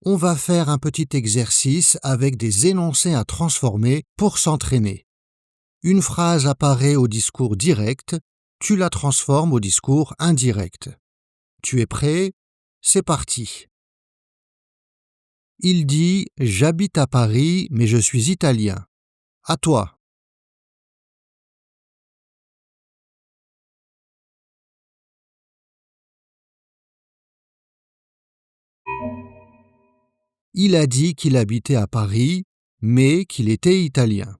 on va faire un petit exercice avec des énoncés à transformer pour s'entraîner. Une phrase apparaît au discours direct, tu la transformes au discours indirect. Tu es prêt? C'est parti. Il dit « J'habite à Paris, mais je suis italien. À toi. » Il a dit qu'il habitait à Paris, mais qu'il était italien.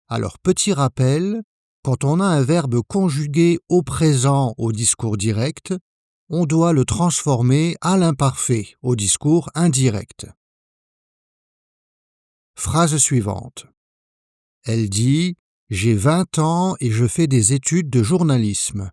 Alors, petit rappel, quand on a un verbe conjugué au présent au discours direct, on doit le transformer à l'imparfait au discours indirect. Phrase suivante. Elle dit « J'ai 20 ans et je fais des études de journalisme. »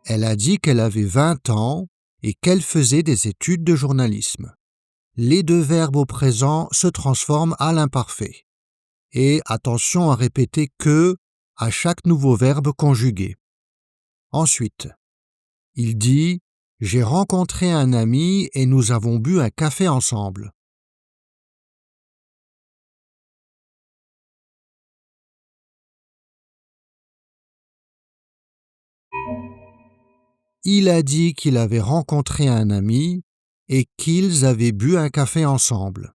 Elle a dit qu'elle avait 20 ans et qu'elle faisait des études de journalisme. Les deux verbes au présent se transforment à l'imparfait. Et attention à répéter « que » à chaque nouveau verbe conjugué. Ensuite, il dit « J'ai rencontré un ami et nous avons bu un café ensemble. » Il a dit qu'il avait rencontré un ami et qu'ils avaient bu un café ensemble.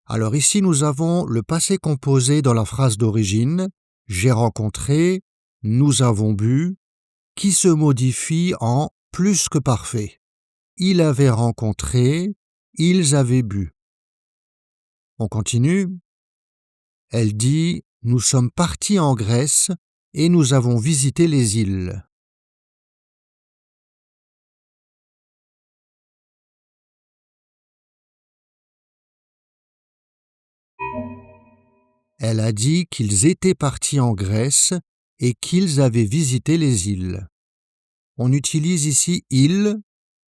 Alors ici, nous avons le passé composé dans la phrase d'origine « J'ai rencontré »,« Nous avons bu », qui se modifie en plus que parfait. Il avait rencontré, ils avaient bu. On continue. Elle dit « Nous sommes partis en Grèce et nous avons visité les îles. » Elle a dit qu'ils étaient partis en Grèce et qu'ils avaient visité les îles. On utilise ici « ils »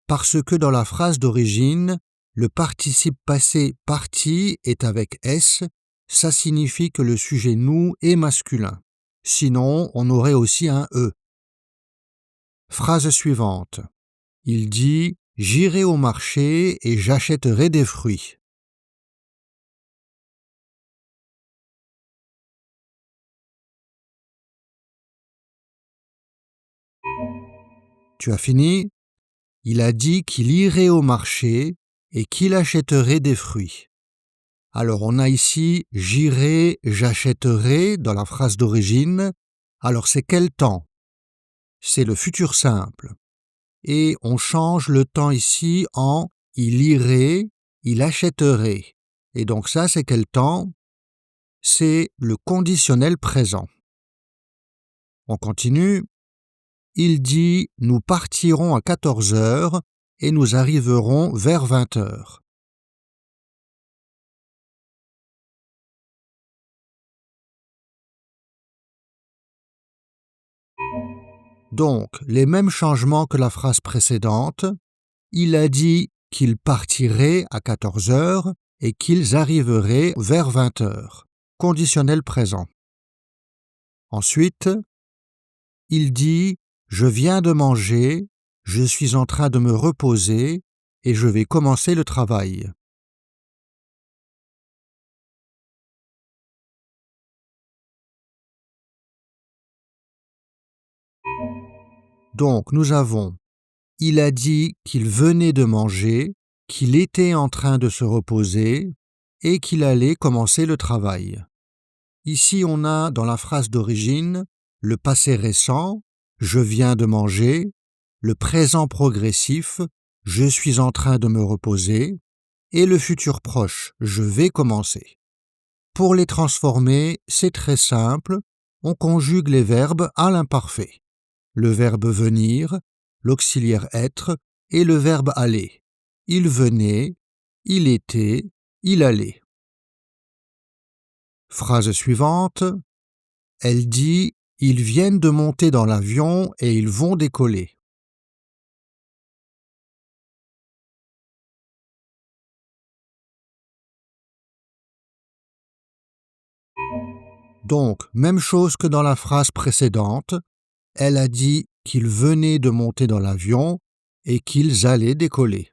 parce que dans la phrase d'origine, le participe passé « parti » est avec « s », ça signifie que le sujet « nous » est masculin. Sinon, on aurait aussi un « e ». Phrase suivante. Il dit « J'irai au marché et j'achèterai des fruits. » Tu as fini? Il a dit qu'il irait au marché et qu'il achèterait des fruits. Alors on a ici « j'irai »,« j'achèterai » dans la phrase d'origine. Alors c'est quel temps? C'est le futur simple. Et on change le temps ici en « il irait »,« il achèterait ». Et donc ça, c'est quel temps? C'est le conditionnel présent. On continue. Il dit « Nous partirons à 14 heures et nous arriverons vers 20 heures. » Donc, les mêmes changements que la phrase précédente. Il a dit qu'ils partiraient à 14 heures et qu'ils arriveraient vers 20 heures. Conditionnel présent. Ensuite, il dit « Je viens de manger, je suis en train de me reposer et je vais commencer le travail. » Donc, nous avons « Il a dit qu'il venait de manger, qu'il était en train de se reposer et qu'il allait commencer le travail. » Ici, on a dans la phrase d'origine le passé récent « je viens de manger », le présent progressif « je suis en train de me reposer » et le futur proche « je vais commencer ». Pour les transformer, c'est très simple, on conjugue les verbes à l'imparfait. Le verbe venir, l'auxiliaire être et le verbe aller. Il venait, il était, il allait. Phrase suivante. Elle dit « Ils viennent de monter dans l'avion et ils vont décoller. » Donc, même chose que dans la phrase précédente, elle a dit qu'ils venaient de monter dans l'avion et qu'ils allaient décoller.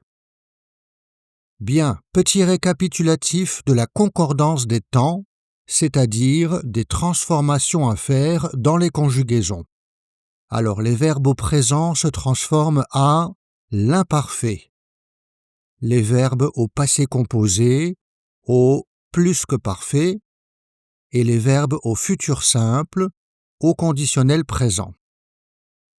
Bien, petit récapitulatif de la concordance des temps, c'est-à-dire des transformations à faire dans les conjugaisons. Alors les verbes au présent se transforment à l'imparfait. Les verbes au passé composé au plus que parfait et les verbes au futur simple au conditionnel présent.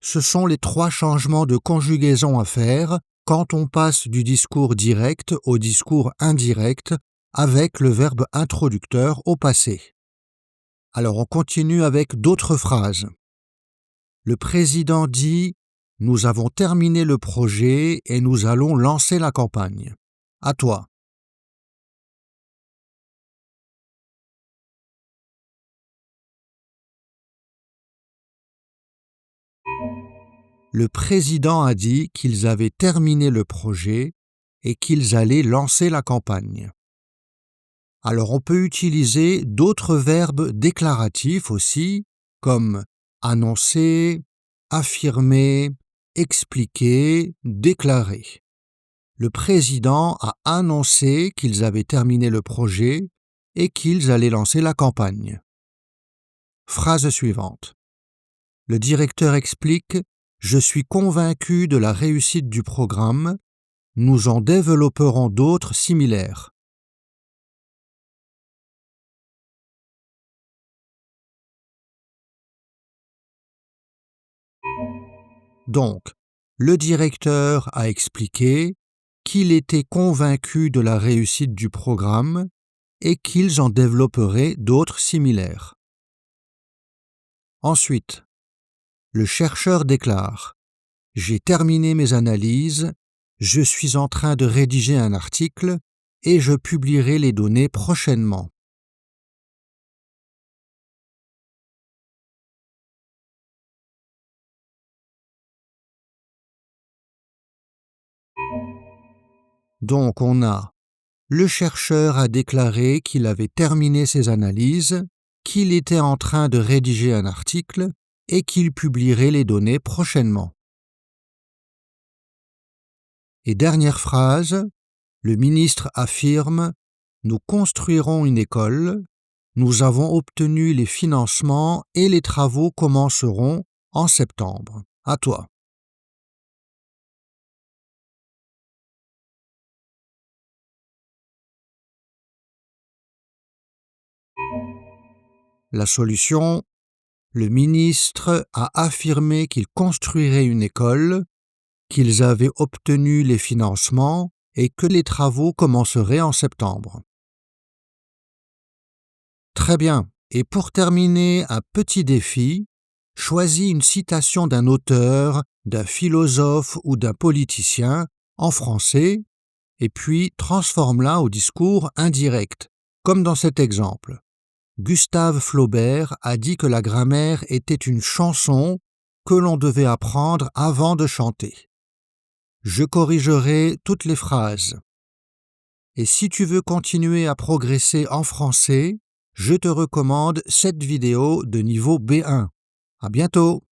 Ce sont les 3 changements de conjugaison à faire quand on passe du discours direct au discours indirect avec le verbe introducteur au passé. Alors on continue avec d'autres phrases. Le président dit « Nous avons terminé le projet et nous allons lancer la campagne. » À toi. Le président a dit qu'ils avaient terminé le projet et qu'ils allaient lancer la campagne. Alors on peut utiliser d'autres verbes déclaratifs aussi, comme annoncer, affirmer, expliquer, déclarer. Le président a annoncé qu'ils avaient terminé le projet et qu'ils allaient lancer la campagne. Phrase suivante. Le directeur explique « Je suis convaincu de la réussite du programme. Nous en développerons d'autres similaires. » Donc, le directeur a expliqué qu'il était convaincu de la réussite du programme et qu'ils en développeraient d'autres similaires. Ensuite, le chercheur déclare « J'ai terminé mes analyses, je suis en train de rédiger un article et je publierai les données prochainement. » Donc on a le chercheur a déclaré qu'il avait terminé ses analyses, qu'il était en train de rédiger un article et qu'il publierait les données prochainement. Et dernière phrase, le ministre affirme « Nous construirons une école, nous avons obtenu les financements et les travaux commenceront en septembre. » À toi. La solution, le ministre a affirmé qu'il construirait une école, qu'ils avaient obtenu les financements et que les travaux commenceraient en septembre. Très bien. Et pour terminer, un petit défi, choisis une citation d'un auteur, d'un philosophe ou d'un politicien en français et puis transforme-la au discours indirect, comme dans cet exemple. Gustave Flaubert a dit que la grammaire était une chanson que l'on devait apprendre avant de chanter. Je corrigerai toutes les phrases. Et si tu veux continuer à progresser en français, je te recommande cette vidéo de niveau B1. À bientôt!